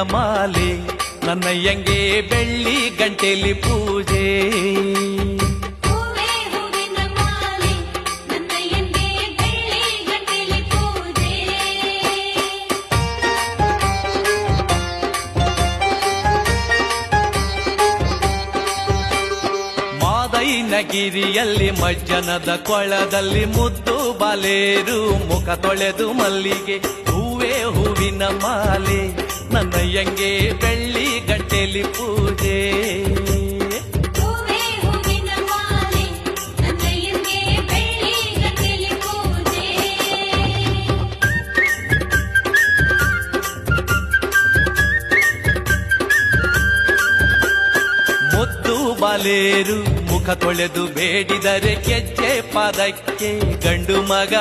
ಮಾಲೆ ನನ್ನಯ್ಯಂಗೆ ಬೆಳ್ಳಿ ಗಂಟೆಲಿ ಪೂಜೆ ಗಿರಿಯಲ್ಲಿ ಮಜ್ಜನದ ಕೊಳದಲ್ಲಿ ಮುದ್ದು ಬಾಲೇರು ಮುಖ ತೊಳೆದು ಮಲ್ಲಿಗೆ ಹೂವೇ ಹೂವಿನ ಮಾಲೆ ನನ್ನಯ್ಯಂಗೆ ಬೆಳ್ಳಿ ಗಂಟೆಲಿ ಪೂಜೆ ಮುದ್ದು ಬಾಲೇರು ಮುಖ ತೊಳೆದು ಬೇಡಿದರೆ ಕೆಚ್ಚೆ ಪಾದಕ್ಕೆ ಗಂಡು ಮಗ